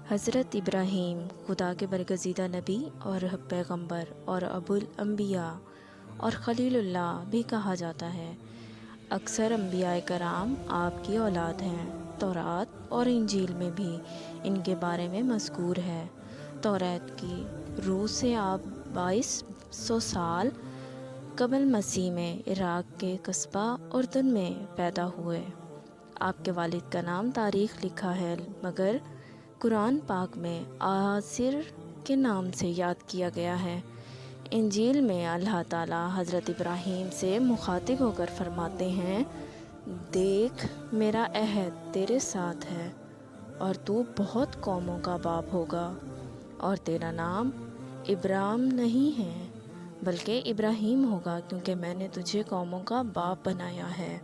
حضرت ابراہیم خدا کے برگزیدہ نبی اور پیغمبر اور ابو الانبیاء اور خلیل اللہ بھی کہا جاتا ہے۔ اکثر انبیاء کرام آپ کی اولاد ہیں۔ تورات اور انجیل میں بھی ان کے بارے میں مذکور ہے۔ تورات کی روح سے آپ 2200 سال قبل مسیح میں عراق کے قصبہ اردن میں پیدا ہوئے۔ آپ کے والد کا نام تاریخ لکھا ہے، مگر قرآن پاک میں آزر کے نام سے یاد کیا گیا ہے۔ انجیل میں اللہ تعالیٰ حضرت ابراہیم سے مخاطب ہو کر فرماتے ہیں، دیکھ میرا عہد تیرے ساتھ ہے اور تو بہت قوموں کا باپ ہوگا، اور تیرا نام ابرام نہیں ہے بلکہ ابراہیم ہوگا، کیونکہ میں نے تجھے قوموں کا باپ بنایا ہے۔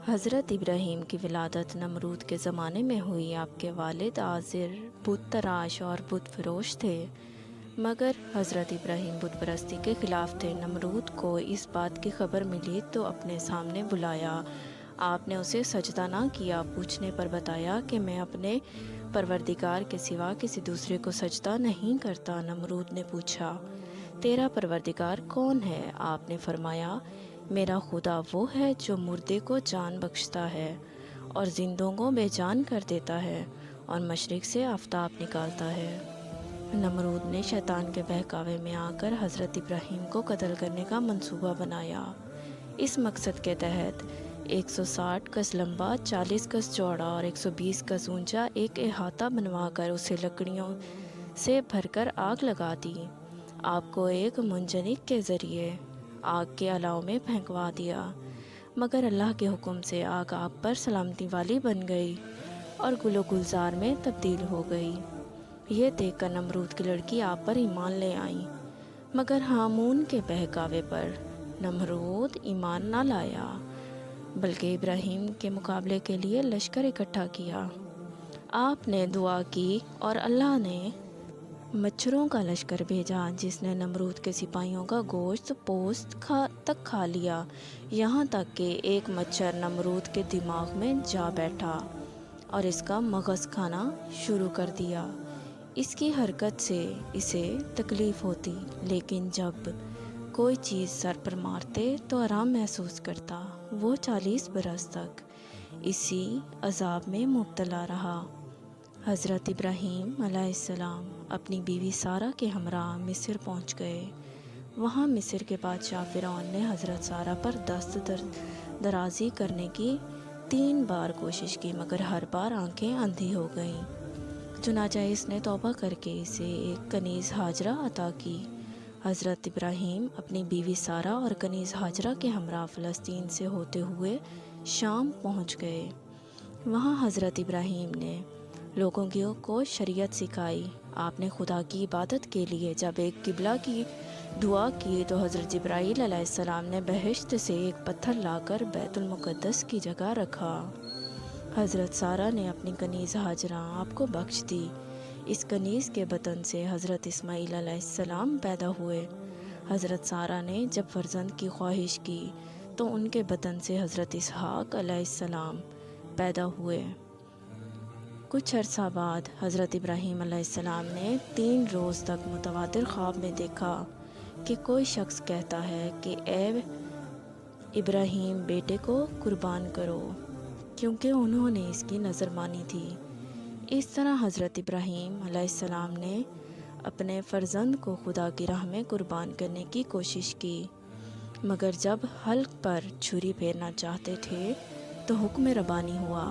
حضرت ابراہیم کی ولادت نمرود کے زمانے میں ہوئی۔ آپ کے والد آزر بت تراش اور بت فروش تھے، مگر حضرت ابراہیم بت پرستی کے خلاف تھے۔ نمرود کو اس بات کی خبر ملی تو اپنے سامنے بلایا۔ آپ نے اسے سجدہ نہ کیا۔ پوچھنے پر بتایا کہ میں اپنے پروردگار کے سوا کسی دوسرے کو سجدہ نہیں کرتا۔ نمرود نے پوچھا، تیرا پروردگار کون ہے؟ آپ نے فرمایا، میرا خدا وہ ہے جو مردے کو جان بخشتا ہے اور زندوں کو بے جان کر دیتا ہے اور مشرق سے آفتاب نکالتا ہے۔ نمرود نے شیطان کے بہکاوے میں آ کر حضرت ابراہیم کو قتل کرنے کا منصوبہ بنایا۔ اس مقصد کے تحت 160 گز لمبا، 40 گز چوڑا اور 120 گز اونچا ایک احاطہ بنوا کر اسے لکڑیوں سے بھر کر آگ لگا دی۔ آپ کو ایک منجنیق کے ذریعے آگ کے الاؤ میں پھینکوا دیا، مگر اللہ کے حکم سے آگ آپ پر سلامتی والی بن گئی اور گل و گلزار میں تبدیل ہو گئی۔ یہ دیکھ کر نمرود کی لڑکی آپ پر ایمان لے آئی، مگر ہامون کے بہکاوے پر نمرود ایمان نہ لایا، بلکہ ابراہیم کے مقابلے کے لیے لشکر اکٹھا کیا۔ آپ نے دعا کی اور اللہ نے مچھروں کا لشکر بھیجا، جس نے نمرود کے سپاہیوں کا گوشت پوست تک کھا لیا، یہاں تک کہ ایک مچھر نمرود کے دماغ میں جا بیٹھا اور اس کا مغز کھانا شروع کر دیا۔ اس کی حرکت سے اسے تکلیف ہوتی، لیکن جب کوئی چیز سر پر مارتے تو آرام محسوس کرتا۔ وہ 40 برس تک اسی عذاب میں مبتلا رہا۔ حضرت ابراہیم علیہ السلام اپنی بیوی سارہ کے ہمراہ مصر پہنچ گئے۔ وہاں مصر کے بادشاہ فرعون نے حضرت سارہ پر دست درازی کرنے کی 3 بار کوشش کی، مگر ہر بار آنکھیں اندھی ہو گئیں۔ چنانچہ اس نے توبہ کر کے اسے ایک کنیز ہاجرہ عطا کی۔ حضرت ابراہیم اپنی بیوی سارہ اور کنیز ہاجرہ کے ہمراہ فلسطین سے ہوتے ہوئے شام پہنچ گئے۔ وہاں حضرت ابراہیم نے لوگوں کو شریعت سکھائی۔ آپ نے خدا کی عبادت کے لیے جب ایک قبلہ کی دعا کی تو حضرت جبرائیل علیہ السلام نے بہشت سے ایک پتھر لا کر بیت المقدس کی جگہ رکھا۔ حضرت سارہ نے اپنی کنیز ہاجرہ آپ کو بخش دی۔ اس کنیز کے بطن سے حضرت اسماعیل علیہ السلام پیدا ہوئے۔ حضرت سارہ نے جب فرزند کی خواہش کی تو ان کے بطن سے حضرت اسحاق علیہ السلام پیدا ہوئے۔ کچھ عرصہ بعد حضرت ابراہیم علیہ السلام نے 3 روز تک متواتر خواب میں دیکھا کہ کوئی شخص کہتا ہے کہ اے ابراہیم، بیٹے کو قربان کرو، کیونکہ انہوں نے اس کی نظر مانی تھی۔ اس طرح حضرت ابراہیم علیہ السلام نے اپنے فرزند کو خدا کی راہ میں قربان کرنے کی کوشش کی، مگر جب حلق پر چھری پھیرنا چاہتے تھے تو حکم ربانی ہوا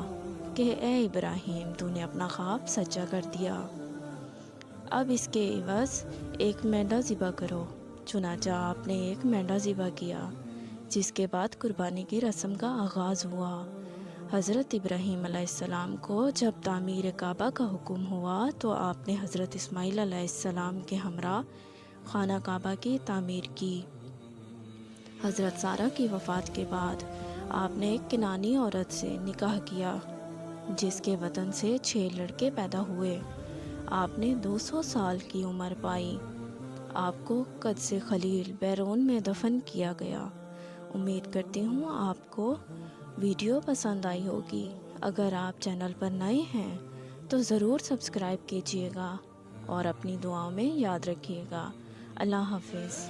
کہ اے ابراہیم، تو نے اپنا خواب سچا کر دیا، اب اس کے عوض ایک مینڈا ذبح کرو۔ چنانچہ آپ نے ایک مینڈا ذبح کیا، جس کے بعد قربانی کی رسم کا آغاز ہوا۔ حضرت ابراہیم علیہ السلام کو جب تعمیر کعبہ کا حکم ہوا تو آپ نے حضرت اسماعیل علیہ السلام کے ہمراہ خانہ کعبہ کی تعمیر کی۔ حضرت سارہ کی وفات کے بعد آپ نے ایک کنانی عورت سے نکاح کیا، جس کے وطن سے 6 لڑکے پیدا ہوئے۔ آپ نے 200 سال کی عمر پائی۔ آپ کو قدس خلیل بیرون میں دفن کیا گیا۔ امید کرتی ہوں آپ کو ویڈیو پسند آئی ہوگی۔ اگر آپ چینل پر نئے ہیں تو ضرور سبسکرائب کیجیے گا اور اپنی دعاؤں میں یاد رکھیے گا۔ اللہ حافظ۔